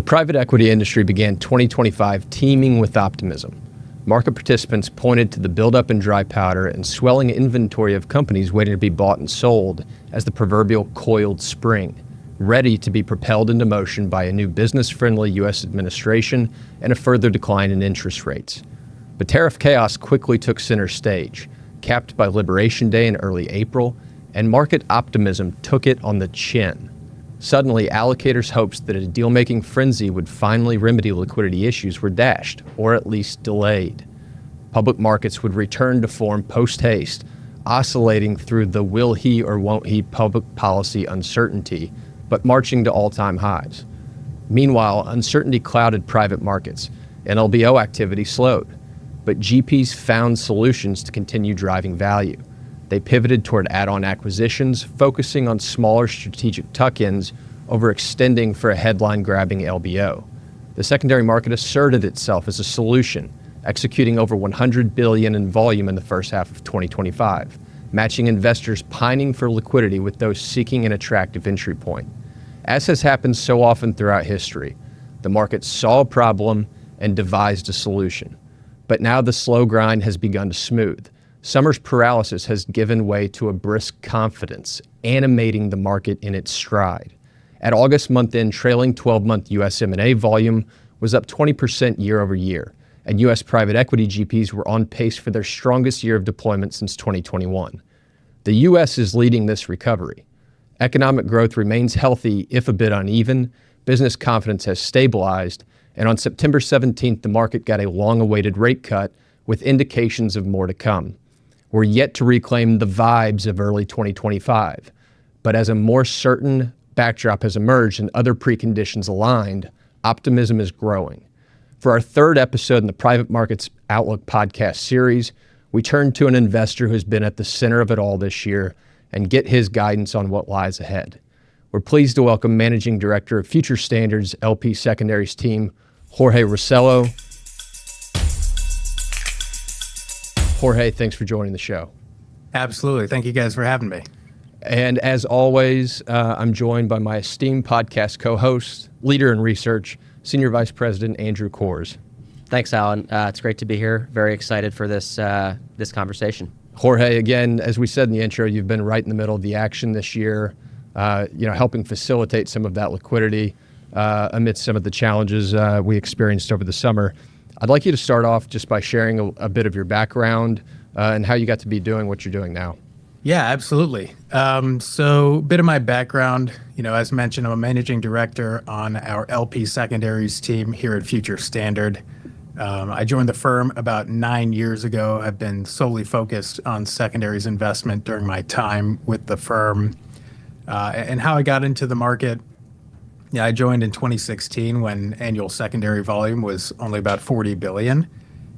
private equity industry began 2025 teeming with optimism. Market participants pointed to the buildup in dry powder and swelling inventory of companies waiting to be bought and sold as the proverbial coiled spring, ready to be propelled into motion by a new business-friendly U.S. administration and a further decline in interest rates. But tariff chaos quickly took center stage, capped by Liberation Day in early April, and market optimism took it on the chin. Suddenly, allocators' hopes that a deal-making frenzy would finally remedy liquidity issues were dashed, or at least delayed. Public markets would return to form post-haste, oscillating through the will he or won't he public policy uncertainty, but marching to all-time highs. Meanwhile, uncertainty clouded private markets, and LBO activity slowed. But GPs found solutions to continue driving value. They pivoted toward add-on acquisitions, focusing on smaller strategic tuck-ins over extending for a headline-grabbing LBO. The secondary market asserted itself as a solution, executing over $100 billion in volume in the first half of 2025, matching investors pining for liquidity with those seeking an attractive entry point. As has happened so often throughout history, the market saw a problem and devised a solution. But now the slow grind has begun to smooth. Summer's paralysis has given way to a brisk confidence, animating the market in its stride. At August month-end, trailing 12-month U.S. M&A volume was up 20% year over year, and U.S. private equity GPs were on pace for their strongest year of deployment since 2021. The U.S. is leading this recovery. Economic growth remains healthy, if a bit uneven, business confidence has stabilized, and on September 17th, the market got a long-awaited rate cut with indications of more to come. We're yet to reclaim the vibes of early 2025, but as a more certain backdrop has emerged and other preconditions aligned, optimism is growing. For our third episode in the Private Markets Outlook podcast series, we turn to an investor who's been at the center of it all this year and get his guidance on what lies ahead. We're pleased to welcome Managing Director of Future Standards LP Secondaries team, Jorge Rossello. Jorge, thanks for joining the show. Absolutely. Thank you guys for having me. And as always, I'm joined by my esteemed podcast co-host, leader in research, Senior Vice President Andrew Korz. Thanks, Alan. It's great to be here. Very excited for this conversation. Jorge, again, as we said in the intro, you've been right in the middle of the action this year, helping facilitate some of that liquidity amidst some of the challenges we experienced over the summer. I'd like you to start off just by sharing a bit of your background and how you got to be doing what you're doing now. Yeah, absolutely. So a bit of my background, as mentioned, I'm a managing director on our LP Secondaries team here at Future Standard. I joined the firm about 9 years ago. I've been solely focused on secondaries investment during my time with the firm. And how I got into the market, I joined in 2016 when annual secondary volume was only about $40 billion.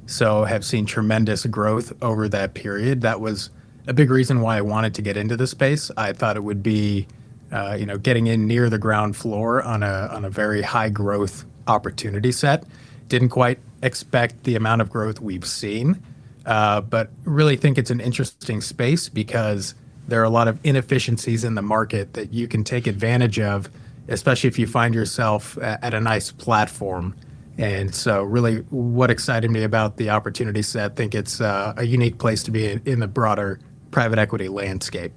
So have seen tremendous growth over that period. That was a big reason why I wanted to get into the space. I thought it would be, getting in near the ground floor on a very high growth opportunity set. Didn't quite expect the amount of growth we've seen, but really think it's an interesting space because there are a lot of inefficiencies in the market that you can take advantage of, especially if you find yourself at a nice platform. And so really what excited me about the opportunity set, I think it's a unique place to be in the broader private equity landscape.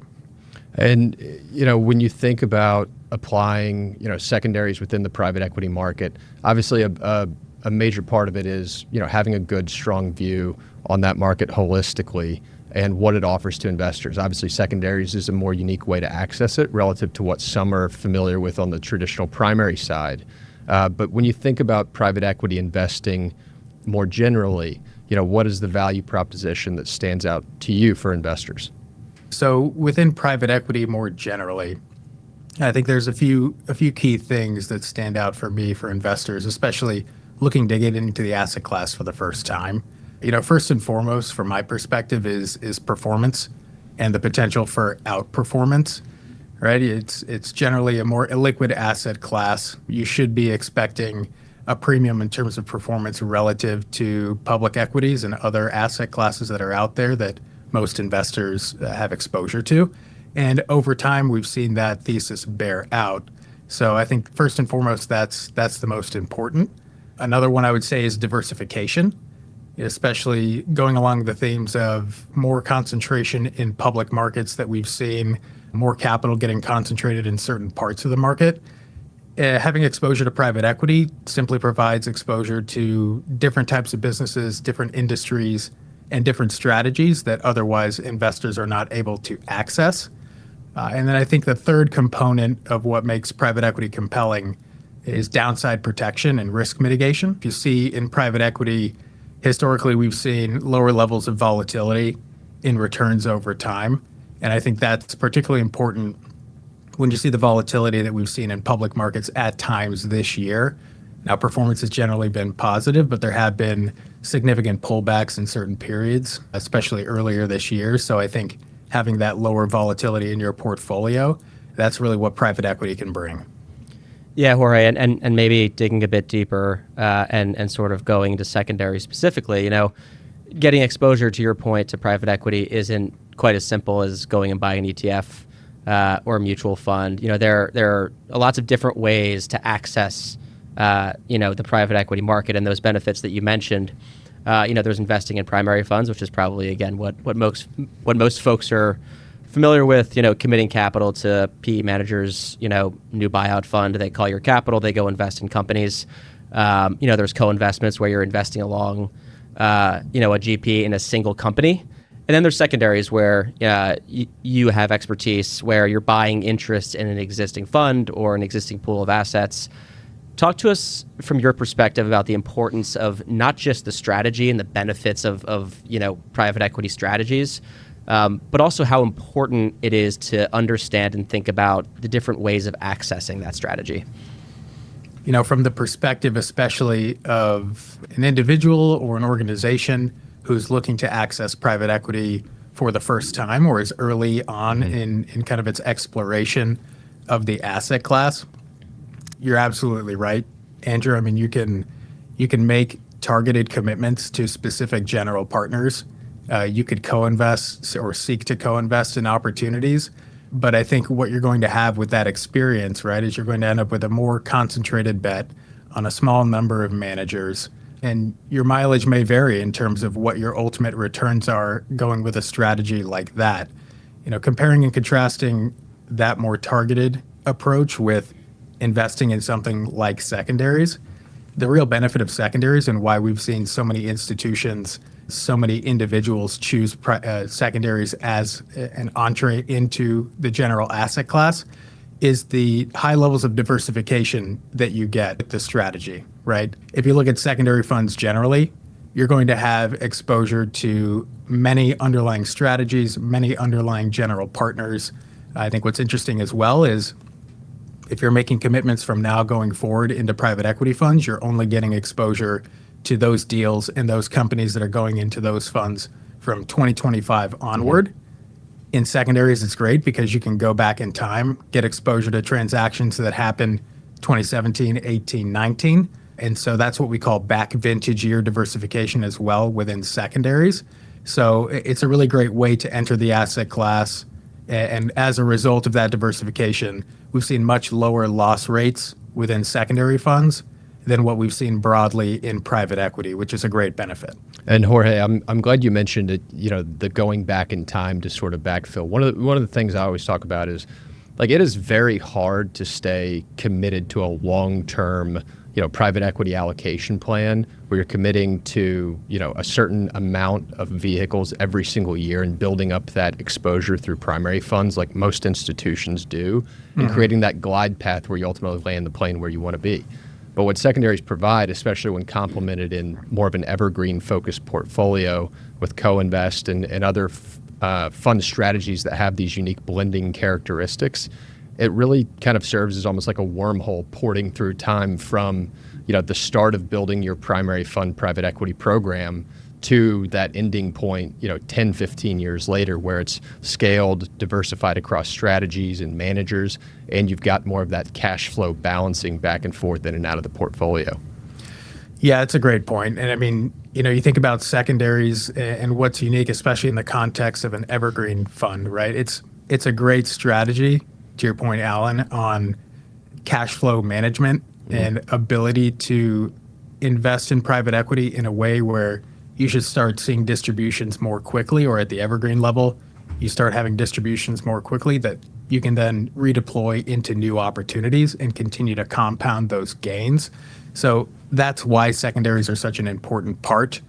And, when you think about applying, secondaries within the private equity market, obviously a major part of it is, having a good, strong view on that market holistically and what it offers to investors. Obviously, secondaries is a more unique way to access it relative to what some are familiar with on the traditional primary side. But when you think about private equity investing more generally, what is the value proposition that stands out to you for investors? So within private equity more generally, I think there's a few key things that stand out for me for investors, especially looking to get into the asset class for the first time. First and foremost, from my perspective, is performance and the potential for outperformance, right? It's generally a more illiquid asset class. You should be expecting a premium in terms of performance relative to public equities and other asset classes that are out there that most investors have exposure to. And over time, we've seen that thesis bear out. So I think first and foremost, that's the most important. Another one I would say is diversification, especially going along the themes of more concentration in public markets that we've seen, more capital getting concentrated in certain parts of the market. Having exposure to private equity simply provides exposure to different types of businesses, different industries, and different strategies that otherwise investors are not able to access. And then I think the third component of what makes private equity compelling is downside protection and risk mitigation. If you see in private equity, historically, we've seen lower levels of volatility in returns over time. And I think that's particularly important when you see the volatility that we've seen in public markets at times this year. Now, performance has generally been positive, but there have been significant pullbacks in certain periods, especially earlier this year. So I think having that lower volatility in your portfolio, that's really what private equity can bring. Yeah, Jorge, and maybe digging a bit deeper and sort of going to secondary specifically, getting exposure, to your point, to private equity isn't quite as simple as going and buying an ETF or a mutual fund. There are lots of different ways to access, the private equity market and those benefits that you mentioned. There's investing in primary funds, which is probably, again, what most folks are familiar with, committing capital to PE managers, new buyout fund, they call your capital, they go invest in companies. There's co-investments where you're investing along, a GP in a single company. And then there's secondaries where you have expertise where you're buying interest in an existing fund or an existing pool of assets. Talk to us from your perspective about the importance of not just the strategy and the benefits of private equity strategies, but also how important it is to understand and think about the different ways of accessing that strategy. From the perspective especially of an individual or an organization who's looking to access private equity for the first time or is early on in kind of its exploration of the asset class, you're absolutely right, Andrew. I mean, you can make targeted commitments to specific general partners. You could co-invest or seek to co-invest in opportunities. But I think what you're going to have with that experience, right, is you're going to end up with a more concentrated bet on a small number of managers. And your mileage may vary in terms of what your ultimate returns are going with a strategy like that. Comparing and contrasting that more targeted approach with investing in something like secondaries, the real benefit of secondaries and why we've seen so many institutions, so many individuals choose secondaries as an entree into the general asset class is the high levels of diversification that you get with the strategy, right? If you look at secondary funds generally, you're going to have exposure to many underlying strategies, many underlying general partners. I think what's interesting as well is if you're making commitments from now going forward into private equity funds, you're only getting exposure to those deals and those companies that are going into those funds from 2025 onward. In secondaries, it's great because you can go back in time, get exposure to transactions that happened 2017, 18, 19. And so that's what we call back vintage year diversification as well within secondaries. So it's a really great way to enter the asset class. And as a result of that diversification, we've seen much lower loss rates within secondary funds than what we've seen broadly in private equity, which is a great benefit. And Jorge, I'm glad you mentioned it, the going back in time to sort of backfill. One of the things I always talk about is it is very hard to stay committed to a long-term, private equity allocation plan where you're committing to, a certain amount of vehicles every single year and building up that exposure through primary funds like most institutions do, and creating that glide path where you ultimately land the plane where you want to be. But what secondaries provide, especially when complemented in more of an evergreen-focused portfolio with co-invest and other fund strategies that have these unique blending characteristics, it really kind of serves as almost like a wormhole porting through time from the start of building your primary fund private equity program to that ending point, 10, 15 years later, where it's scaled, diversified across strategies and managers, and you've got more of that cash flow balancing back and forth in and out of the portfolio. Yeah, it's a great point. And I mean, you think about secondaries and what's unique, especially in the context of an evergreen fund, right? It's a great strategy, to your point, Alan, on cash flow management and ability to invest in private equity in a way where you should start seeing distributions more quickly, or at the evergreen level, you start having distributions more quickly that you can then redeploy into new opportunities and continue to compound those gains. So that's why secondaries are such an important part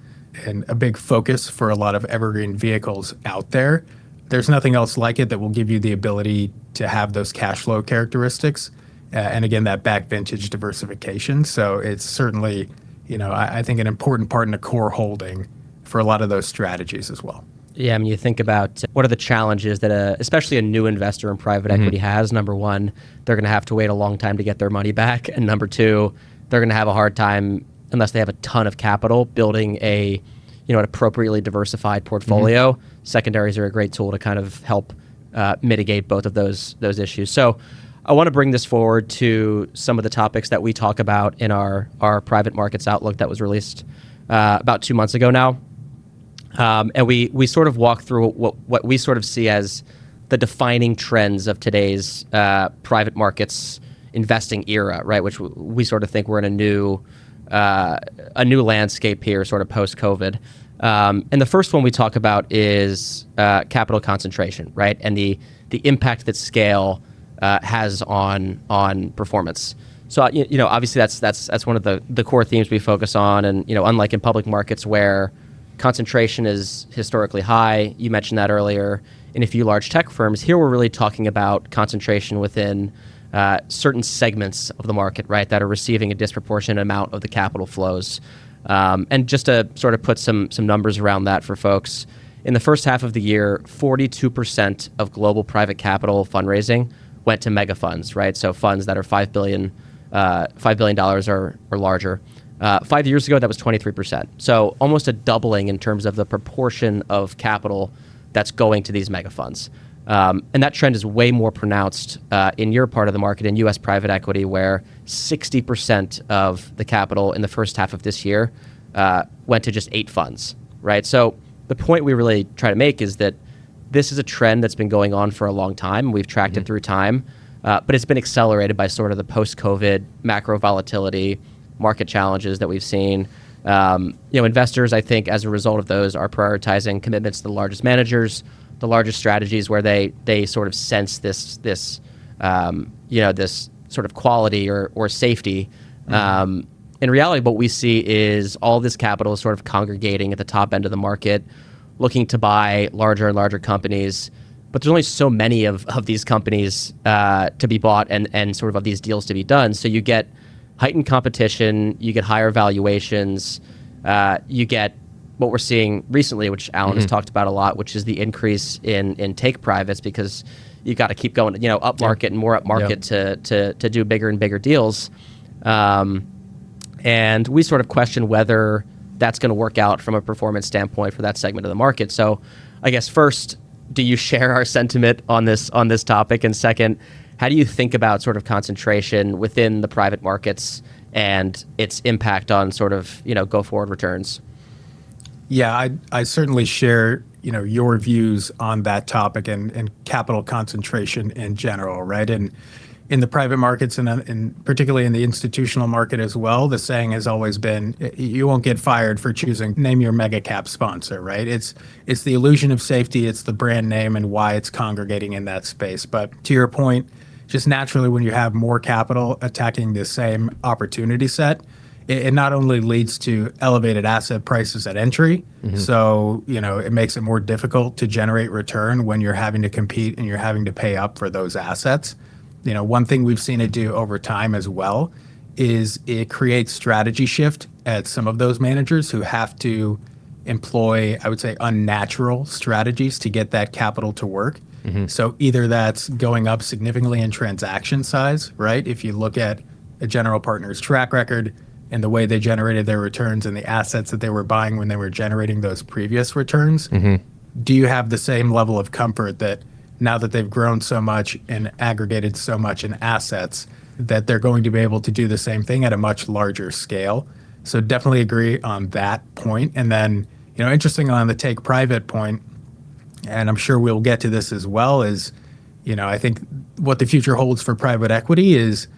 and a big focus for a lot of evergreen vehicles out there. There's nothing else like it that will give you the ability to have those cash flow characteristics. And again, that back vintage diversification. So it's certainly, I think an important part in a core holding for a lot of those strategies as well. Yeah, I mean, you think about what are the challenges that especially a new investor in private equity has. Number one, they're going to have to wait a long time to get their money back. And number two, they're going to have a hard time, unless they have a ton of capital, building an appropriately diversified portfolio. Secondaries are a great tool to kind of help mitigate both of those issues. So I want to bring this forward to some of the topics that we talk about in our private markets outlook that was released about 2 months ago now. And we sort of walk through what we sort of see as the defining trends of today's private markets investing era, right? Which we sort of think we're in a new landscape here, sort of post-COVID. And the first one we talk about is capital concentration, right? And the impact that scale has on performance. So obviously that's one of the core themes we focus on. And unlike in public markets where concentration is historically high, you mentioned that earlier, in a few large tech firms, here we're really talking about concentration within certain segments of the market, right, that are receiving a disproportionate amount of the capital flows. And just to sort of put some numbers around that for folks, in the first half of the year, 42% of global private capital fundraising went to mega funds, right? So funds that are $5 billion or larger. 5 years ago, that was 23%. So almost a doubling in terms of the proportion of capital that's going to these mega funds. And that trend is way more pronounced in your part of the market, in U.S. private equity, where 60% of the capital in the first half of this year went to just 8 funds, right? So the point we really try to make is that this is a trend that's been going on for a long time. We've tracked it through time, but it's been accelerated by sort of the post-COVID macro volatility, market challenges that we've seen. Investors, I think, as a result of those, are prioritizing commitments to the largest managers, the largest strategies, where they sort of sense this sort of quality or safety. In reality, what we see is all this capital is sort of congregating at the top end of the market, looking to buy larger and larger companies. But there's only so many of these companies to be bought and sort of these deals to be done. So you get heightened competition, you get higher valuations, you get what we're seeing recently, which Alan has talked about a lot, which is the increase in take privates, because you got to keep going, up market and more up market to do bigger and bigger deals. And we sort of question whether that's going to work out from a performance standpoint for that segment of the market. So I guess first, do you share our sentiment on this topic? And second, how do you think about sort of concentration within the private markets and its impact on sort of, go forward returns? Yeah, I certainly share, your views on that topic and capital concentration in general, right? And in the private markets and particularly in the institutional market as well, the saying has always been, you won't get fired for choosing name your mega cap sponsor, right? It's the illusion of safety, it's the brand name and why it's congregating in that space. But to your point, just naturally when you have more capital attacking the same opportunity set, it not only leads to elevated asset prices at entry, so it makes it more difficult to generate return when you're having to compete and you're having to pay up for those assets. One thing we've seen it do over time as well is it creates strategy shift at some of those managers who have to employ, I would say, unnatural strategies to get that capital to work. So either that's going up significantly in transaction size, right? If you look at a general partner's track record and the way they generated their returns and the assets that they were buying when they were generating those previous returns, do you have the same level of comfort that now that they've grown so much and aggregated so much in assets that they're going to be able to do the same thing at a much larger scale? So definitely agree on that point. And then, interesting on the take private point, and I'm sure we'll get to this as well, is, I think what the future holds for private equity is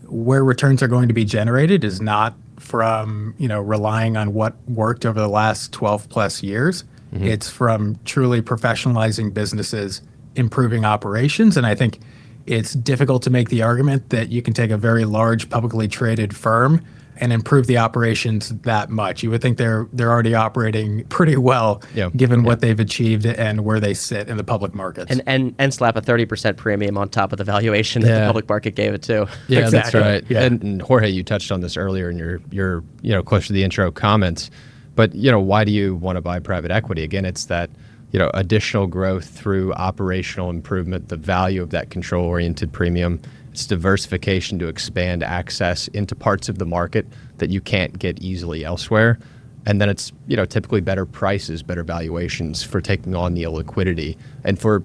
where returns are going to be generated is not from, relying on what worked over the last 12 plus years. It's from truly professionalizing businesses, improving operations. And I think it's difficult to make the argument that you can take a very large publicly traded firm and improve the operations that much. You would think they're already operating pretty well, given what they've achieved and where they sit in the public markets. And slap a 30% premium on top of the valuation that the public market gave it to. Yeah, Exactly. that's right. Yeah. And Jorge, you touched on this earlier in your close to the intro comments. But why do you want to buy private equity? Again, it's that additional growth through operational improvement, the value of that control-oriented premium. It's diversification to expand access into parts of the market that you can't get easily elsewhere. And then it's typically better prices, better valuations for taking on the illiquidity and for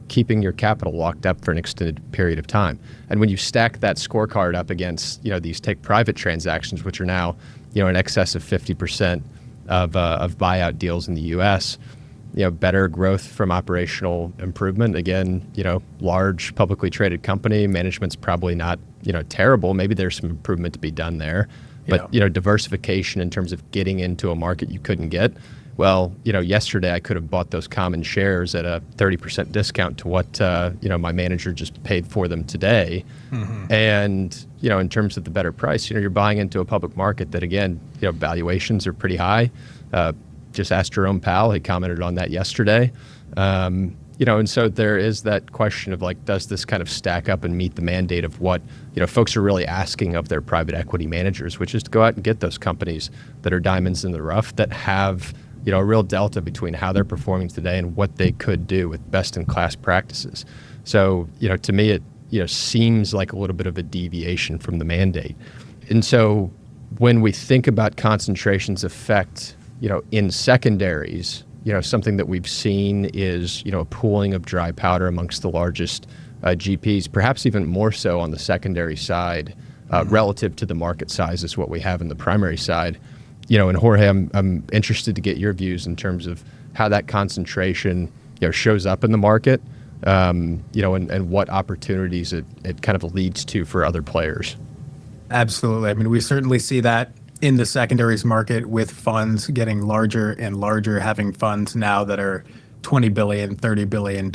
keeping your capital locked up for an extended period of time. And when you stack that scorecard up against these take private transactions, which are now in excess of 50% of buyout deals in the U.S., better growth from operational improvement. Again, large publicly traded company, management's probably not terrible. Maybe there's some improvement to be done there. But diversification in terms of getting into a market you couldn't get. Well, yesterday I could have bought those common shares at a 30% discount to what my manager just paid for them today. And in terms of the better price, you're buying into a public market that again, valuations are pretty high. Just asked Jerome Powell, he commented on that yesterday. And so there is that question of does this kind of stack up and meet the mandate of what folks are really asking of their private equity managers, which is to go out and get those companies that are diamonds in the rough, that have a real delta between how they're performing today and what they could do with best-in-class practices. So to me it seems like a little bit of a deviation from the mandate. And so when we think about concentration's effect in secondaries, something that we've seen is, a pooling of dry powder amongst the largest GPs, perhaps even more so on the secondary side relative to the market size is what we have in the primary side. And Jorge, I'm interested to get your views in terms of how that concentration, shows up in the market, and what opportunities it kind of leads to for other players. Absolutely. I mean, we certainly see that in the secondaries market with funds getting larger and larger, having funds now that are $20 billion, $30 billion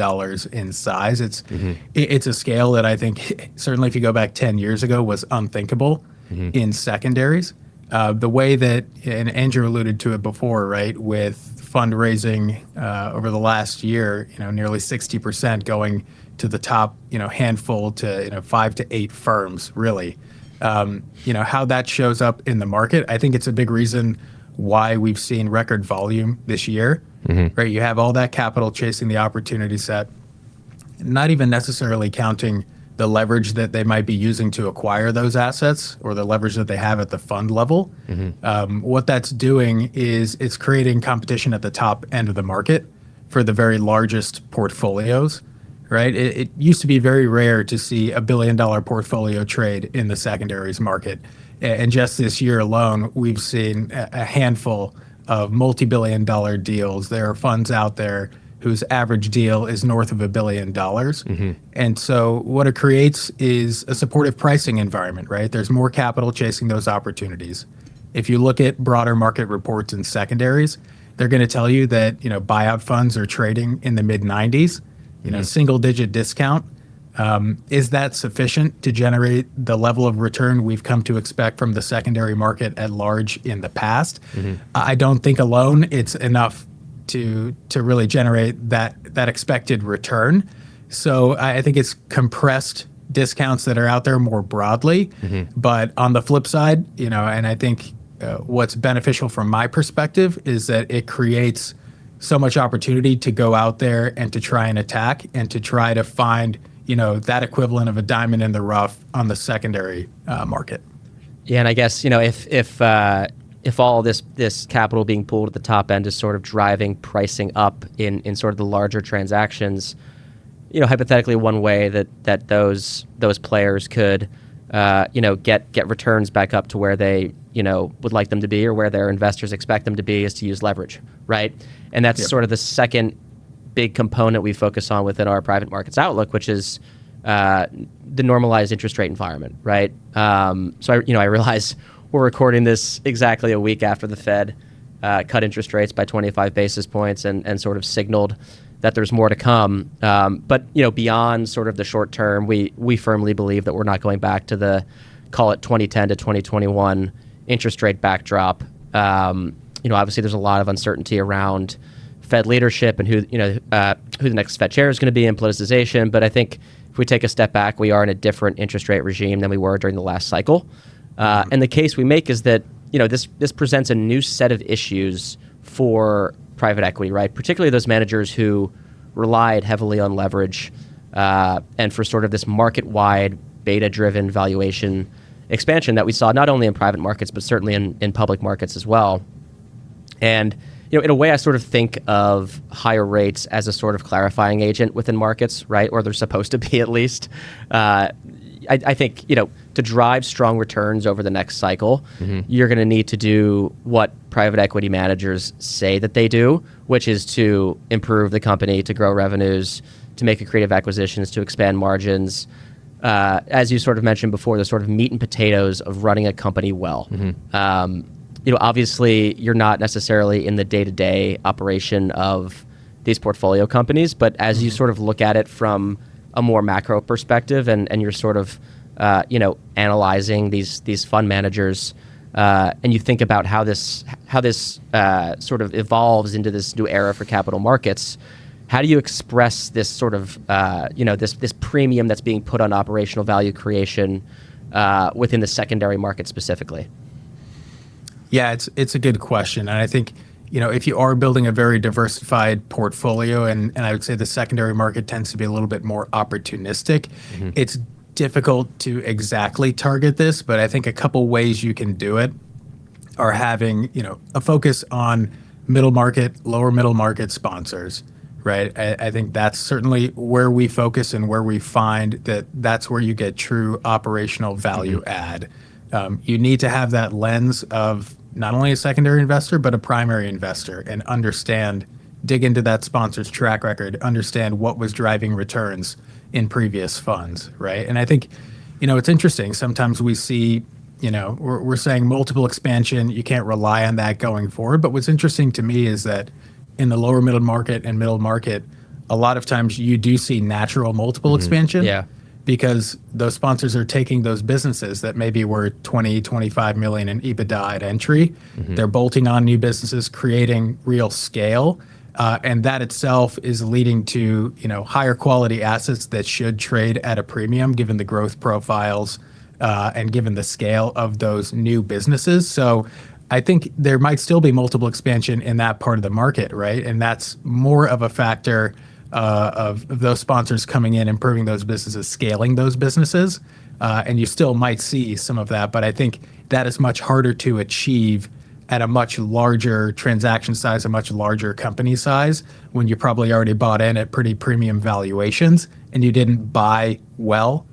in size. It's a scale that I think certainly if you go back 10 years ago was unthinkable in secondaries. The way that, and Andrew alluded to it before, right, with fundraising over the last year, nearly 60% going to the top, handful to 5 to 8 firms, really. How that shows up in the market, I think it's a big reason why we've seen record volume this year, right? You have all that capital chasing the opportunity set, not even necessarily counting the leverage that they might be using to acquire those assets or the leverage that they have at the fund level. What that's doing is it's creating competition at the top end of the market for the very largest portfolios. Right? It used to be very rare to see $1 billion portfolio trade in the secondaries market. And just this year alone, we've seen a handful of multi-billion-dollar deals. There are funds out there whose average deal is north of $1 billion. And so what it creates is a supportive pricing environment, right? There's more capital chasing those opportunities. If you look at broader market reports in secondaries, they're going to tell you that, buyout funds are trading in the mid-90s. Single-digit discount. Is that sufficient to generate the level of return we've come to expect from the secondary market at large in the past? I don't think alone it's enough to really generate that expected return. So I think it's compressed discounts that are out there more broadly. But on the flip side, and I think what's beneficial from my perspective is that it creates so much opportunity to go out there and to try and attack and to try to find, that equivalent of a diamond in the rough on the secondary market. Yeah, and I guess, if all this capital being pulled at the top end is sort of driving pricing up in sort of the larger transactions, hypothetically one way that those players could, get returns back up to where they, would like them to be or where their investors expect them to be is to use leverage, right? And that's sort of the second big component we focus on within our private markets outlook, which is the normalized interest rate environment, right? I realize we're recording this exactly a week after the Fed cut interest rates by 25 basis points and sort of signaled that there's more to come. But beyond sort of the short term, we firmly believe that we're not going back to the, call it 2010 to 2021 interest rate backdrop. Obviously there's a lot of uncertainty around Fed leadership and who the next Fed chair is going to be, and politicization. But I think if we take a step back, we are in a different interest rate regime than we were during the last cycle. And the case we make is that this presents a new set of issues for private equity, right? Particularly those managers who relied heavily on leverage and for sort of this market-wide beta-driven valuation expansion that we saw not only in private markets but certainly in public markets as well. And in a way, I sort of think of higher rates as a sort of clarifying agent within markets, right? Or they're supposed to be, at least. I think, to drive strong returns over the next cycle, you're going to need to do what private equity managers say that they do, which is to improve the company, to grow revenues, to make accretive acquisitions, to expand margins. As you sort of mentioned before, the sort of meat and potatoes of running a company well. Obviously, you're not necessarily in the day-to-day operation of these portfolio companies, but as you sort of look at it from a more macro perspective, and you're sort of, analyzing these fund managers, and you think about how this sort of evolves into this new era for capital markets. How do you express this sort of, this premium that's being put on operational value creation within the secondary market specifically? Yeah, it's a good question. And I think, if you are building a very diversified portfolio, and I would say the secondary market tends to be a little bit more opportunistic, it's difficult to exactly target this, but I think a couple ways you can do it are having, a focus on middle market, lower middle market sponsors, right? I think that's certainly where we focus and where we find that that's where you get true operational value add. You need to have that lens of not only a secondary investor, but a primary investor, and dig into that sponsor's track record, understand what was driving returns in previous funds, right? And I think, it's interesting. Sometimes we see, we're saying multiple expansion, you can't rely on that going forward. But what's interesting to me is that in the lower middle market and middle market, a lot of times you do see natural multiple expansion. Yeah. Because those sponsors are taking those businesses that maybe were 20, 25 million in EBITDA at entry. They're bolting on new businesses, creating real scale. And that itself is leading to, higher quality assets that should trade at a premium given the growth profiles and given the scale of those new businesses. So I think there might still be multiple expansion in that part of the market, right? And that's more of a factor of those sponsors coming in, improving those businesses, scaling those businesses. And you still might see some of that, but I think that is much harder to achieve at a much larger transaction size, a much larger company size, when you probably already bought in at pretty premium valuations and you didn't buy well.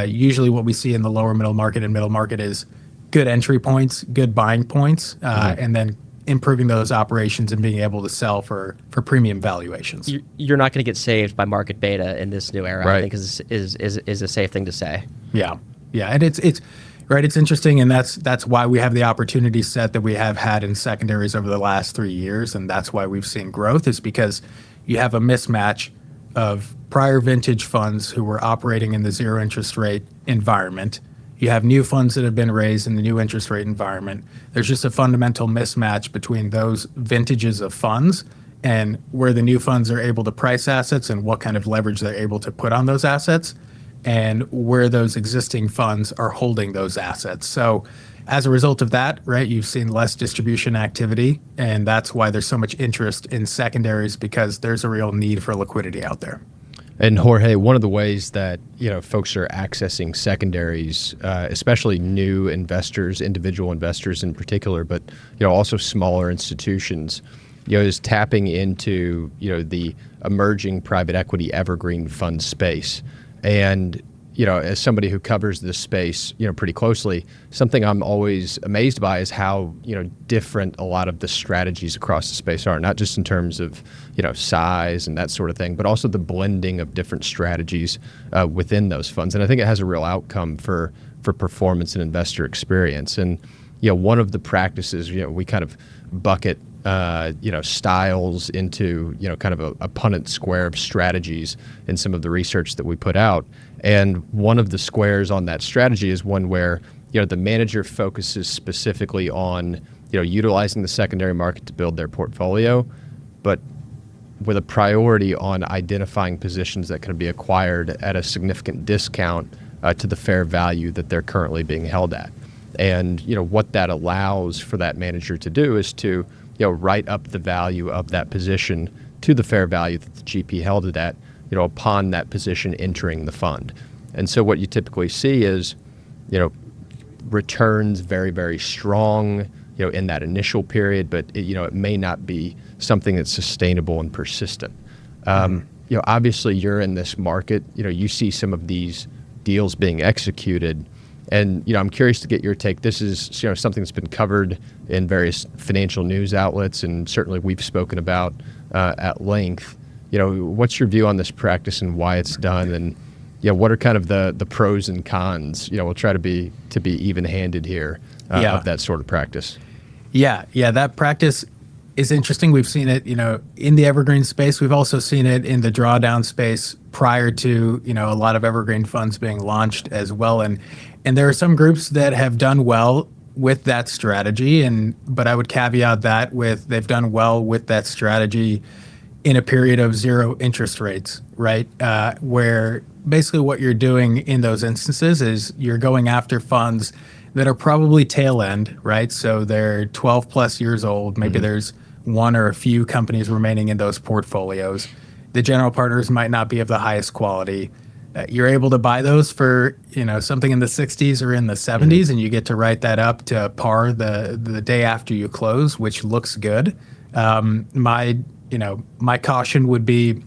Usually what we see in the lower middle market and middle market is good entry points, good buying points, and then improving those operations and being able to sell for premium valuations. You're not going to get saved by market beta in this new era, right. I think is a safe thing to say. Yeah. And it's right. It's interesting. And that's why we have the opportunity set that we have had in secondaries over the last 3 years. And that's why we've seen growth, is because you have a mismatch of prior vintage funds who were operating in the zero interest rate environment. You have new funds that have been raised in the new interest rate environment. There's just a fundamental mismatch between those vintages of funds and where the new funds are able to price assets and what kind of leverage they're able to put on those assets, and where those existing funds are holding those assets. So as a result of that, right, you've seen less distribution activity, and that's why there's so much interest in secondaries, because there's a real need for liquidity out there. And Jorge, one of the ways that folks are accessing secondaries, especially new investors, individual investors in particular, but also smaller institutions, is tapping into the emerging private equity evergreen fund space. And as somebody who covers this space, pretty closely, something I'm always amazed by is how, different a lot of the strategies across the space are, not just in terms of, size and that sort of thing, but also the blending of different strategies within those funds. And I think it has a real outcome for performance and investor experience. And, one of the practices, we kind of bucket styles into, kind of a Punnett square of strategies in some of the research that we put out. And one of the squares on that strategy is one where, the manager focuses specifically on, utilizing the secondary market to build their portfolio, but with a priority on identifying positions that can be acquired at a significant discount to the fair value that they're currently being held at. And, what that allows for that manager to do is to, write up the value of that position to the fair value that the GP held it at, upon that position entering the fund. And so what you typically see is, returns very, very strong, in that initial period, but it may not be something that's sustainable and persistent. Obviously you're in this market, you see some of these deals being executed. And, I'm curious to get your take. This is, something that's been covered in various financial news outlets, and certainly we've spoken about at length. What's your view on this practice and why it's done? And, what are kind of the pros and cons? We'll try to be even-handed here of that sort of practice. Yeah, that practice is interesting. We've seen it, in the evergreen space. We've also seen it in the drawdown space prior to, a lot of evergreen funds being launched as well. And there are some groups that have done well with that strategy, but I would caveat that with they've done well with that strategy in a period of zero interest rates, right? Where basically what you're doing in those instances is you're going after funds that are probably tail end, right? So they're 12 plus years old. Maybe there's one or a few companies remaining in those portfolios. The general partners might not be of the highest quality. You're able to buy those for, something in the 60s or in the 70s, and you get to write that up to par the day after you close, which looks good. My caution would be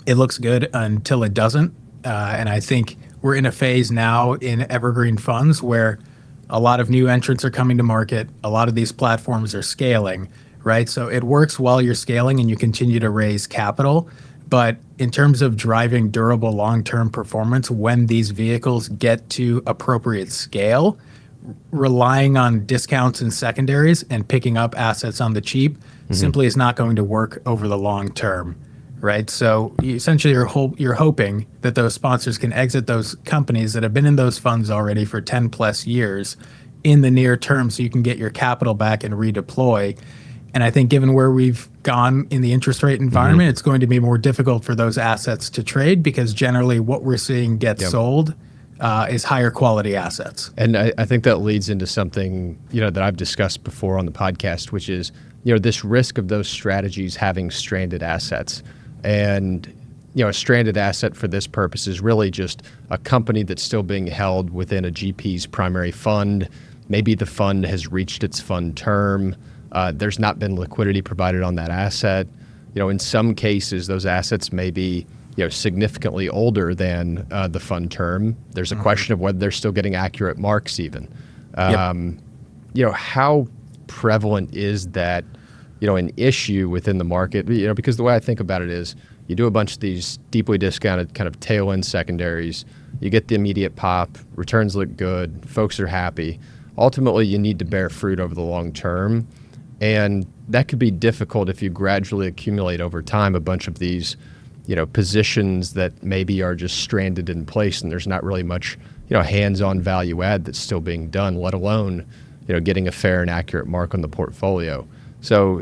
it looks good until it doesn't. And I think we're in a phase now in evergreen funds where a lot of new entrants are coming to market. A lot of these platforms are scaling, right? So it works while you're scaling and you continue to raise capital. But in terms of driving durable long-term performance, when these vehicles get to appropriate scale, relying on discounts and secondaries and picking up assets on the cheap simply is not going to work over the long term, right? So essentially you're hoping that those sponsors can exit those companies that have been in those funds already for 10 plus years in the near term so you can get your capital back and redeploy. And I think given where we've gone in the interest rate environment, it's going to be more difficult for those assets to trade because generally what we're seeing get sold is higher quality assets. And I think that leads into something, that I've discussed before on the podcast, which is, this risk of those strategies having stranded assets. And, a stranded asset for this purpose is really just a company that's still being held within a GP's primary fund. Maybe the fund has reached its fund term. There's not been liquidity provided on that asset. In some cases, those assets may be, significantly older than the fund term. There's a question of whether they're still getting accurate marks even. How prevalent is that, an issue within the market? Because the way I think about it is you do a bunch of these deeply discounted kind of tail end secondaries, you get the immediate pop, returns look good, folks are happy. Ultimately, you need to bear fruit over the long term. And that could be difficult if you gradually accumulate over time a bunch of these, positions that maybe are just stranded in place and there's not really much, hands-on value add that's still being done, let alone, getting a fair and accurate mark on the portfolio. So,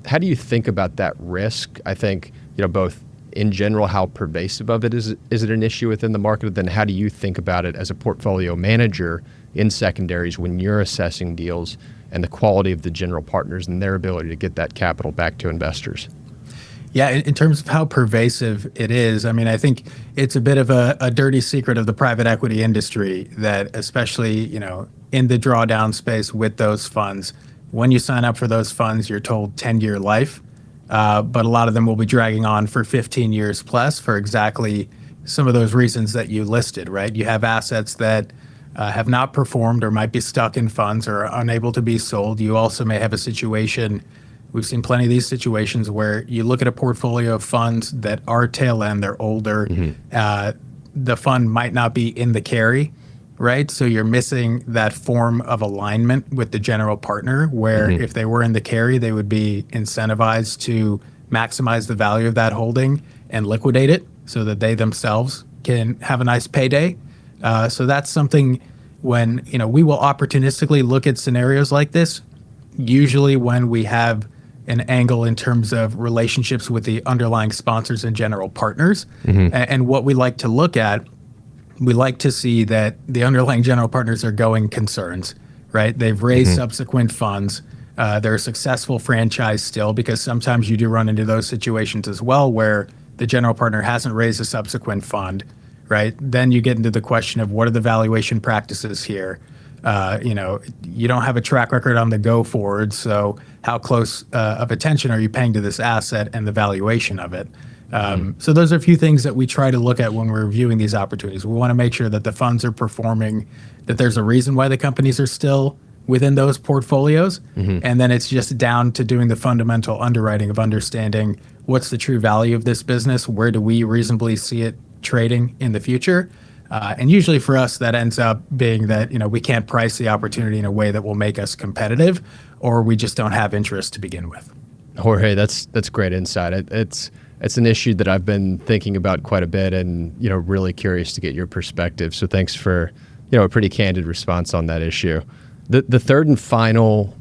how do you think about that risk? I think, both in general, how pervasive of it is it an issue within the market? Then how do you think about it as a portfolio manager in secondaries when you're assessing deals and the quality of the general partners and their ability to get that capital back to investors? Yeah, in terms of how pervasive it is, I think it's a bit of a dirty secret of the private equity industry that especially, in the drawdown space with those funds, when you sign up for those funds, you're told 10-year life, but a lot of them will be dragging on for 15 years plus for exactly some of those reasons that you listed, right? You have assets that have not performed or might be stuck in funds or are unable to be sold. You also may have a situation, we've seen plenty of these situations where you look at a portfolio of funds that are tail end, they're older. The fund might not be in the carry, right? So you're missing that form of alignment with the general partner where if they were in the carry, they would be incentivized to maximize the value of that holding and liquidate it so that they themselves can have a nice payday. So that's something when, we will opportunistically look at scenarios like this, usually when we have an angle in terms of relationships with the underlying sponsors and general partners. And what we like to look at, we like to see that the underlying general partners are going concerns, right? They've raised subsequent funds. They're a successful franchise still, because sometimes you do run into those situations as well where the general partner hasn't raised a subsequent fund, right? Then you get into the question of what are the valuation practices here? You don't have a track record on the go forward, so how close of attention are you paying to this asset and the valuation of it? So those are a few things that we try to look at when we're reviewing these opportunities. We want to make sure that the funds are performing, that there's a reason why the companies are still within those portfolios. And then it's just down to doing the fundamental underwriting of understanding what's the true value of this business, where do we reasonably see it trading in the future. And usually for us, that ends up being that, we can't price the opportunity in a way that will make us competitive, or we just don't have interest to begin with. Jorge, that's great insight. It's an issue that I've been thinking about quite a bit, and really curious to get your perspective. So thanks for a pretty candid response on that issue. The third and final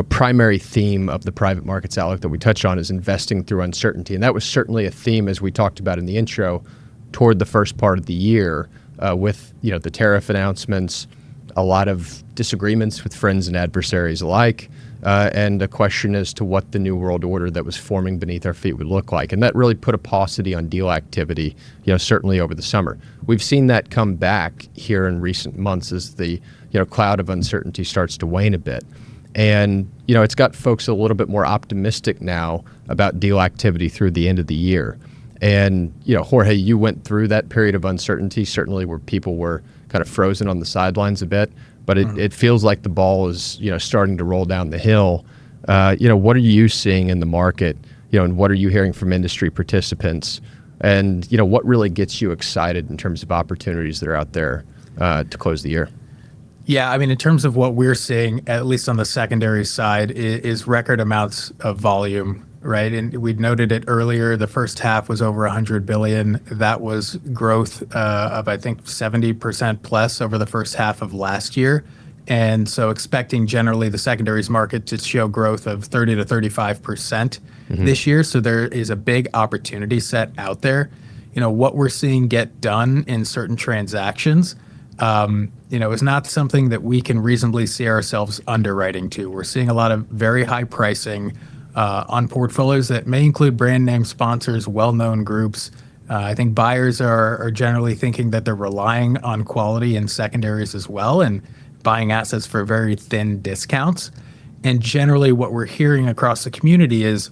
primary theme of the private markets outlook that we touch on is investing through uncertainty, and that was certainly a theme, as we talked about in the intro, toward the first part of the year with the tariff announcements, a lot of disagreements with friends and adversaries alike, and a question as to what the new world order that was forming beneath our feet would look like. And that really put a paucity on deal activity, certainly over the summer. We've seen that come back here in recent months as the cloud of uncertainty starts to wane a bit. And it's got folks a little bit more optimistic now about deal activity through the end of the year. And, Jorge, you went through that period of uncertainty, certainly where people were kind of frozen on the sidelines a bit, but it feels like the ball is, starting to roll down the hill. What are you seeing in the market, and what are you hearing from industry participants? And, what really gets you excited in terms of opportunities that are out there to close the year? Yeah, I mean, in terms of what we're seeing, at least on the secondary side, is record amounts of volume, right? And we noted it earlier. The first half was over 100 billion. That was growth of, I think, 70% plus over the first half of last year. And so expecting generally the secondaries market to show growth of 30 to 35% this year. So there is a big opportunity set out there. What we're seeing get done in certain transactions is not something that we can reasonably see ourselves underwriting to. We're seeing a lot of very high pricing on portfolios that may include brand name sponsors, well-known groups. I think buyers are generally thinking that they're relying on quality in secondaries as well and buying assets for very thin discounts. And generally what we're hearing across the community is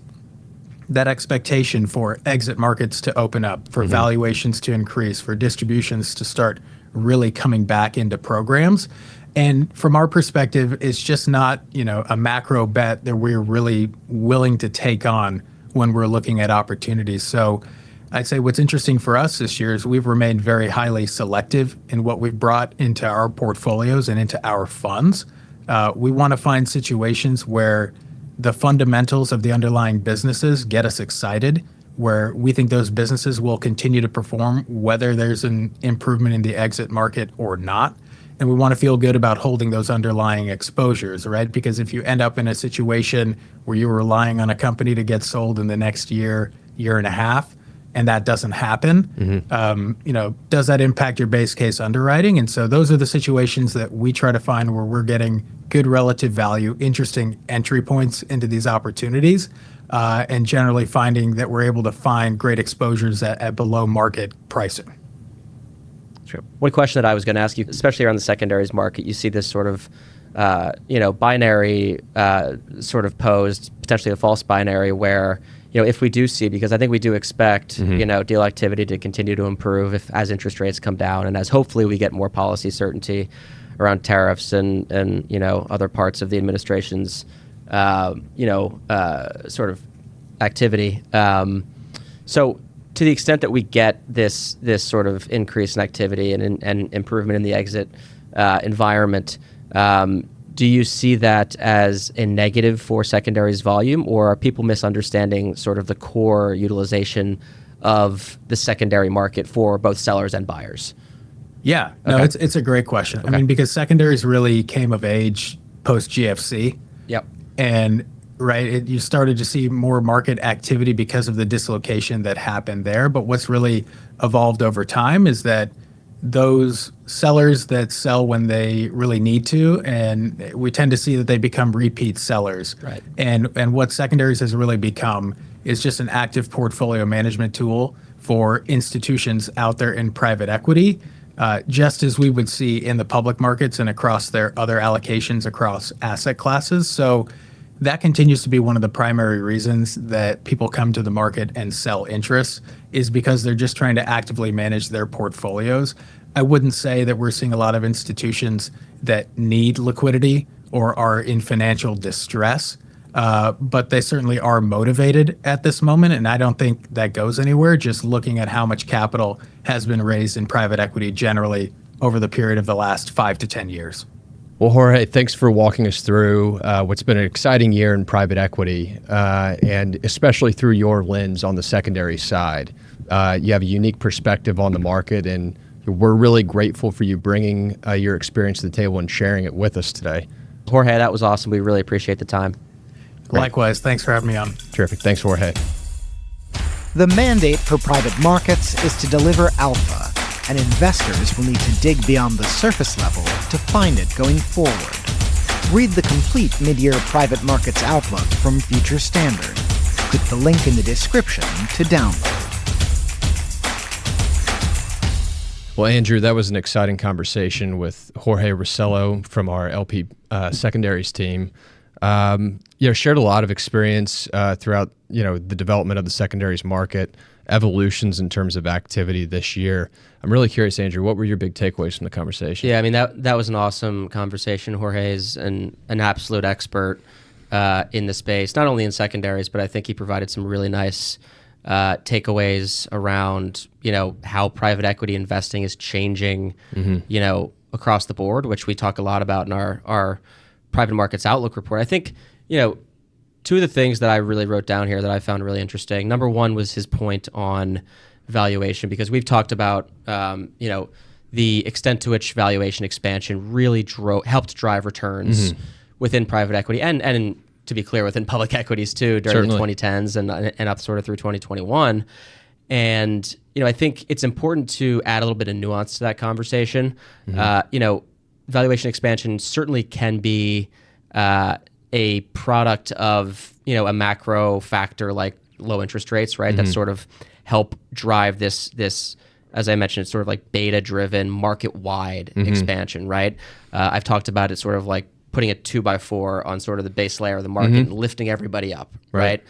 that expectation for exit markets to open up, for valuations to increase, for distributions to start really coming back into programs. And from our perspective, it's just not, a macro bet that we're really willing to take on when we're looking at opportunities. So I'd say what's interesting for us this year is we've remained very highly selective in what we've brought into our portfolios and into our funds. We want to find situations where the fundamentals of the underlying businesses get us excited, where we think those businesses will continue to perform whether there's an improvement in the exit market or not. And we want to feel good about holding those underlying exposures, right? Because if you end up in a situation where you're relying on a company to get sold in the next year, year and a half, and that doesn't happen, does that impact your base case underwriting? And so those are the situations that we try to find where we're getting good relative value, interesting entry points into these opportunities, and generally finding that we're able to find great exposures at below market pricing. Sure. One question that I was going to ask you, especially around the secondaries market, you see this sort of, binary sort of posed, potentially a false binary where, if we do see, because I think we do expect, deal activity to continue to improve as interest rates come down and as hopefully we get more policy certainty around tariffs and other parts of the administration's, sort of activity. So to the extent that we get this sort of increase in activity and improvement in the exit environment, do you see that as a negative for secondaries volume, or are people misunderstanding sort of the core utilization of the secondary market for both sellers and buyers? Yeah, no, it's a great question. Okay. I mean, because secondaries really came of age post GFC. Yep. And you started to see more market activity because of the dislocation that happened there. But what's really evolved over time is that those sellers that sell when they really need to, and we tend to see that they become repeat sellers. Right. And what secondaries has really become is just an active portfolio management tool for institutions out there in private equity, just as we would see in the public markets and across their other allocations across asset classes. So that continues to be one of the primary reasons that people come to the market and sell interests, is because they're just trying to actively manage their portfolios. I wouldn't say that we're seeing a lot of institutions that need liquidity or are in financial distress, but they certainly are motivated at this moment, and I don't think that goes anywhere, just looking at how much capital has been raised in private equity generally over the period of the last 5 to 10 years. Well, Jorge, thanks for walking us through what's been an exciting year in private equity, and especially through your lens on the secondary side. You have a unique perspective on the market, and we're really grateful for you bringing your experience to the table and sharing it with us today. Jorge, that was awesome. We really appreciate the time. Great. Likewise. Thanks for having me on. Terrific. Thanks, Jorge. The mandate for private markets is to deliver alpha, and investors will need to dig beyond the surface level to find it going forward. Read the complete mid-year private markets outlook from Future Standard. Click the link in the description to download. Well, Andrew, that was an exciting conversation with Jorge Rossello from our LP Secondaries team. Shared a lot of experience throughout the development of the secondaries market, evolutions in terms of activity this year. I'm really curious, Andrew, what were your big takeaways from the conversation? Yeah, I mean, that was an awesome conversation. Jorge is an absolute expert in the space, not only in secondaries, but I think he provided some really nice takeaways around, how private equity investing is changing, across the board, which we talk a lot about in our private markets outlook report. I think, two of the things that I really wrote down here that I found really interesting. Number one was his point on valuation, because we've talked about, the extent to which valuation expansion really helped drive returns within private equity and to be clear, within public equities too during the 2010s and up sort of through 2021. And, I think it's important to add a little bit of nuance to that conversation. Valuation expansion certainly can be a product of, a macro factor like low interest rates, right? That sort of help drive this, as I mentioned, it's sort of like beta-driven market-wide expansion, right? I've talked about it sort of like putting a 2x4 on sort of the base layer of the market and lifting everybody up, right?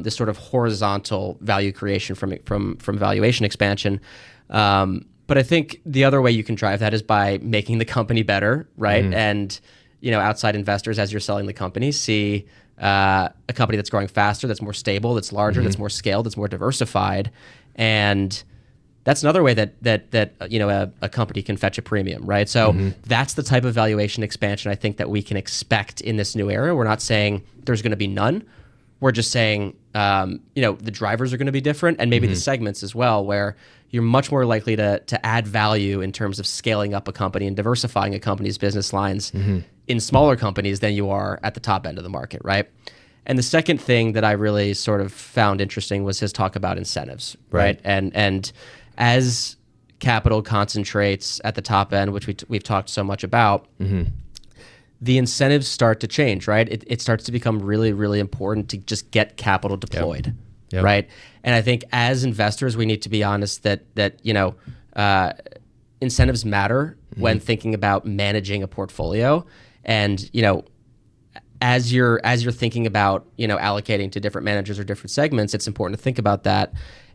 This sort of horizontal value creation from valuation expansion. But I think the other way you can drive that is by making the company better, right? And outside investors, as you're selling the company, see a company that's growing faster, that's more stable, that's larger, that's more scaled, that's more diversified, and that's another way that a company can fetch a premium, right? So that's the type of valuation expansion I think that we can expect in this new era. We're not saying there's going to be none. We're just saying the drivers are going to be different, and maybe the segments as well, where you're much more likely to add value in terms of scaling up a company and diversifying a company's business lines in smaller companies than you are at the top end of the market, right? And the second thing that I really sort of found interesting was his talk about incentives, right? And as capital concentrates at the top end, which we've talked so much about, the incentives start to change, right? It starts to become really, really important to just get capital deployed, right? And I think as investors, we need to be honest that incentives matter when thinking about managing a portfolio. And as you're thinking about, allocating to different managers or different segments, it's important to think about that.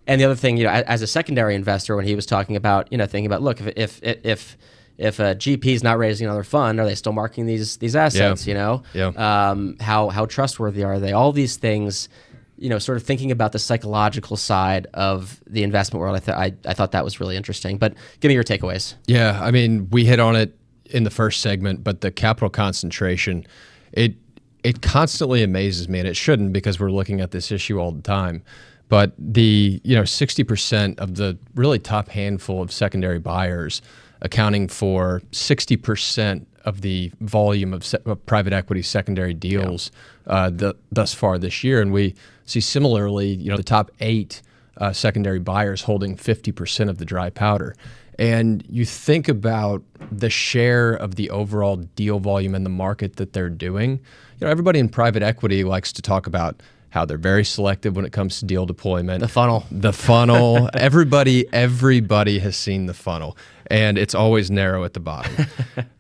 And the other thing, as a secondary investor, when he was talking about, thinking about, look, if a GP is not raising another fund, are they still marking these assets? How trustworthy are they? All these things, sort of thinking about the psychological side of the investment world. I thought that was really interesting. But give me your takeaways. Yeah, I mean, we hit on it in the first segment, but the capital concentration, it constantly amazes me, and it shouldn't, because we're looking at this issue all the time. But the 60% of the really top handful of secondary buyers, accounting for 60% of the volume of private equity secondary deals thus far this year, and we see similarly, the top 8 secondary buyers holding 50% of the dry powder. And you think about the share of the overall deal volume in the market that they're doing. Everybody in private equity likes to talk about how they're very selective when it comes to deal deployment. The funnel. Everybody has seen the funnel, and it's always narrow at the bottom.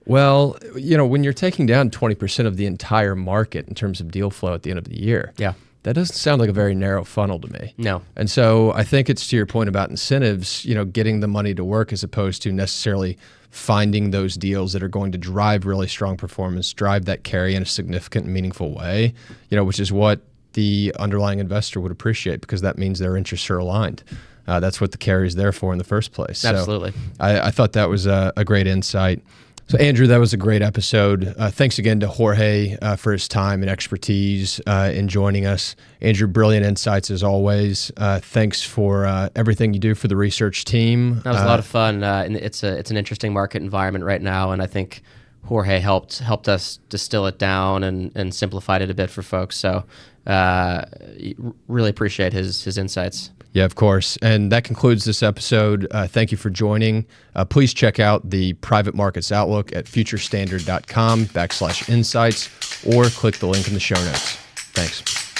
Well, when you're taking down 20% of the entire market in terms of deal flow at the end of the year, that doesn't sound like a very narrow funnel to me. No. And so I think it's to your point about incentives, getting the money to work as opposed to necessarily finding those deals that are going to drive really strong performance, drive that carry in a significant and meaningful way, which is what the underlying investor would appreciate, because that means their interests are aligned. That's what the carry is there for in the first place. Absolutely. So I thought that was a great insight. So Andrew, that was a great episode. Thanks again to Jorge for his time and expertise in joining us. Andrew, brilliant insights as always. Thanks for everything you do for the research team. That was a lot of fun. And it's an interesting market environment right now, and I think Jorge helped us distill it down and simplified it a bit for folks. So really appreciate his insights. Yeah, of course. And that concludes this episode. Thank you for joining. Please check out the Private Markets Outlook at futurestandard.com/insights, or click the link in the show notes. Thanks.